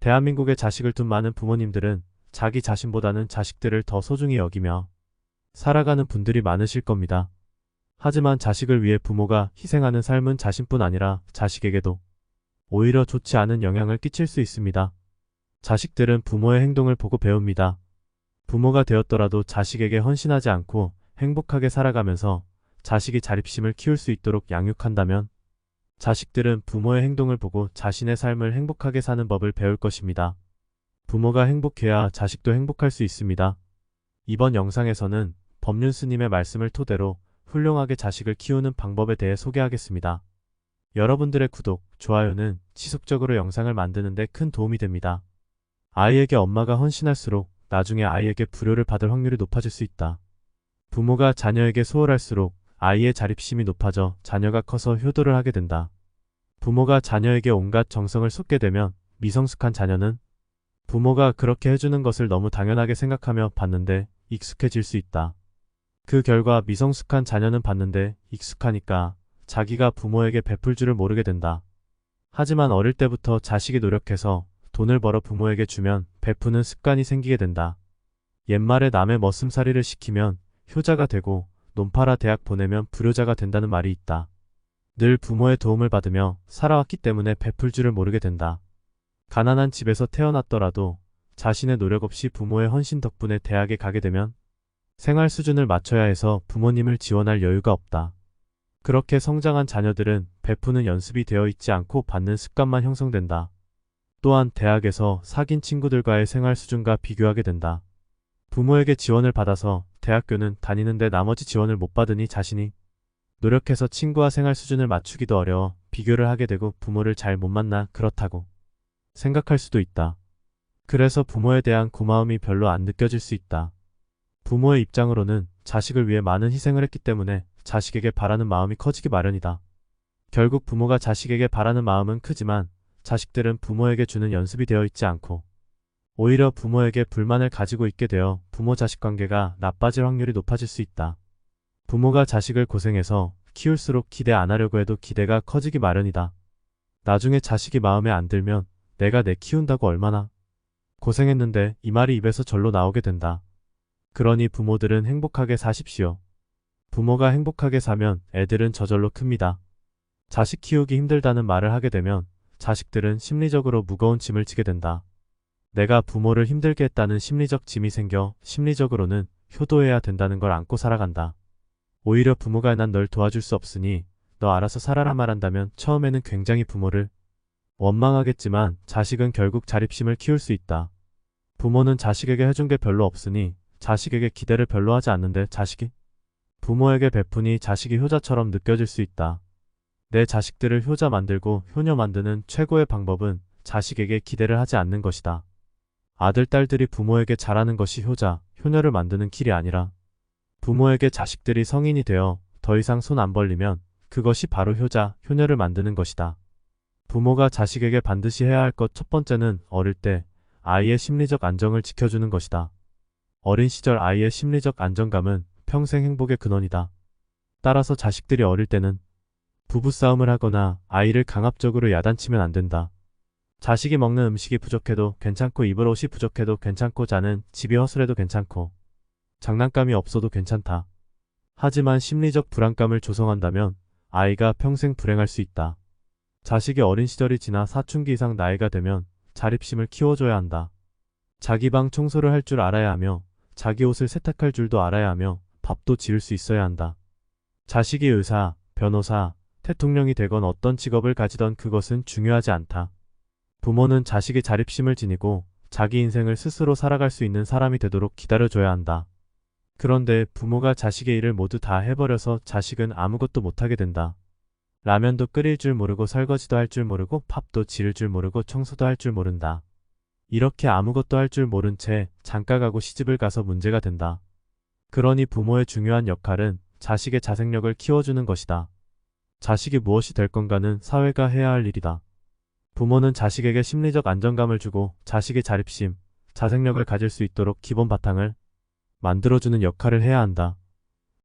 대한민국에 자식을 둔 많은 부모님들은 자기 자신보다는 자식들을 더 소중히 여기며 살아가는 분들이 많으실 겁니다. 하지만 자식을 위해 부모가 희생하는 삶은 자신뿐 아니라 자식에게도 오히려 좋지 않은 영향을 끼칠 수 있습니다. 자식들은 부모의 행동을 보고 배웁니다. 부모가 되었더라도 자식에게 헌신하지 않고 행복하게 살아가면서 자식이 자립심을 키울 수 있도록 양육한다면 자식들은 부모의 행동을 보고 자신의 삶을 행복하게 사는 법을 배울 것입니다. 부모가 행복해야 자식도 행복할 수 있습니다. 이번 영상에서는 법륜 스님의 말씀을 토대로 훌륭하게 자식을 키우는 방법에 대해 소개하겠습니다. 여러분들의 구독, 좋아요는 지속적으로 영상을 만드는 데 큰 도움이 됩니다. 아이에게 엄마가 헌신할수록 나중에 아이에게 불효를 받을 확률이 높아질 수 있다. 부모가 자녀에게 소홀할수록 아이의 자립심이 높아져 자녀가 커서 효도를 하게 된다. 부모가 자녀에게 온갖 정성을 쏟게 되면 미성숙한 자녀는 부모가 그렇게 해주는 것을 너무 당연하게 생각하며 받는데 익숙해질 수 있다. 그 결과 미성숙한 자녀는 받는데 익숙하니까 자기가 부모에게 베풀 줄을 모르게 된다. 하지만 어릴 때부터 자식이 노력해서 돈을 벌어 부모에게 주면 베푸는 습관이 생기게 된다. 옛말에 남의 머슴살이를 시키면 효자가 되고 논 팔아 대학 보내면 불효자가 된다는 말이 있다. 늘 부모의 도움을 받으며 살아왔기 때문에 베풀 줄을 모르게 된다. 가난한 집에서 태어났더라도 자신의 노력 없이 부모의 헌신 덕분에 대학에 가게 되면 생활 수준을 맞춰야 해서 부모님을 지원할 여유가 없다. 그렇게 성장한 자녀들은 베푸는 연습이 되어 있지 않고 받는 습관만 형성된다. 또한 대학에서 사귄 친구들과의 생활 수준과 비교하게 된다. 부모에게 지원을 받아서 대학교는 다니는데 나머지 지원을 못 받으니 자신이 노력해서 친구와 생활 수준을 맞추기도 어려워 비교를 하게 되고 부모를 잘 못 만나 그렇다고 생각할 수도 있다. 그래서 부모에 대한 고마움이 별로 안 느껴질 수 있다. 부모의 입장으로는 자식을 위해 많은 희생을 했기 때문에 자식에게 바라는 마음이 커지기 마련이다. 결국 부모가 자식에게 바라는 마음은 크지만 자식들은 부모에게 주는 연습이 되어 있지 않고 오히려 부모에게 불만을 가지고 있게 되어 부모-자식 관계가 나빠질 확률이 높아질 수 있다. 부모가 자식을 고생해서 키울수록 기대 안 하려고 해도 기대가 커지기 마련이다. 나중에 자식이 마음에 안 들면 내가 내 키운다고 얼마나 고생했는데 이 말이 입에서 절로 나오게 된다. 그러니 부모들은 행복하게 사십시오. 부모가 행복하게 사면 애들은 저절로 큽니다. 자식 키우기 힘들다는 말을 하게 되면 자식들은 심리적으로 무거운 짐을 지게 된다. 내가 부모를 힘들게 했다는 심리적 짐이 생겨 심리적으로는 효도해야 된다는 걸 안고 살아간다. 오히려 부모가 난 널 도와줄 수 없으니 너 알아서 살아라 말한다면 처음에는 굉장히 부모를 원망하겠지만 자식은 결국 자립심을 키울 수 있다. 부모는 자식에게 해준 게 별로 없으니 자식에게 기대를 별로 하지 않는데 자식이 부모에게 베푸니 자식이 효자처럼 느껴질 수 있다. 내 자식들을 효자 만들고 효녀 만드는 최고의 방법은 자식에게 기대를 하지 않는 것이다. 아들, 딸들이 부모에게 잘하는 것이 효자, 효녀를 만드는 길이 아니라 부모에게 자식들이 성인이 되어 더 이상 손 안 벌리면 그것이 바로 효자, 효녀를 만드는 것이다. 부모가 자식에게 반드시 해야 할 것 첫 번째는 어릴 때 아이의 심리적 안정을 지켜주는 것이다. 어린 시절 아이의 심리적 안정감은 평생 행복의 근원이다. 따라서 자식들이 어릴 때는 부부싸움을 하거나 아이를 강압적으로 야단치면 안 된다. 자식이 먹는 음식이 부족해도 괜찮고 입을 옷이 부족해도 괜찮고 자는 집이 허술해도 괜찮고 장난감이 없어도 괜찮다. 하지만 심리적 불안감을 조성한다면 아이가 평생 불행할 수 있다. 자식이 어린 시절이 지나 사춘기 이상 나이가 되면 자립심을 키워줘야 한다. 자기 방 청소를 할 줄 알아야 하며 자기 옷을 세탁할 줄도 알아야 하며 밥도 지을 수 있어야 한다. 자식이 의사, 변호사, 대통령이 되건 어떤 직업을 가지던 그것은 중요하지 않다. 부모는 자식이 자립심을 지니고 자기 인생을 스스로 살아갈 수 있는 사람이 되도록 기다려줘야 한다. 그런데 부모가 자식의 일을 모두 다 해버려서 자식은 아무것도 못하게 된다. 라면도 끓일 줄 모르고 설거지도 할 줄 모르고 밥도 지을 줄 모르고 청소도 할 줄 모른다. 이렇게 아무것도 할 줄 모른 채 장가가고 시집을 가서 문제가 된다. 그러니 부모의 중요한 역할은 자식의 자생력을 키워주는 것이다. 자식이 무엇이 될 건가는 사회가 해야 할 일이다. 부모는 자식에게 심리적 안정감을 주고 자식의 자립심, 자생력을 가질 수 있도록 기본 바탕을 만들어주는 역할을 해야 한다.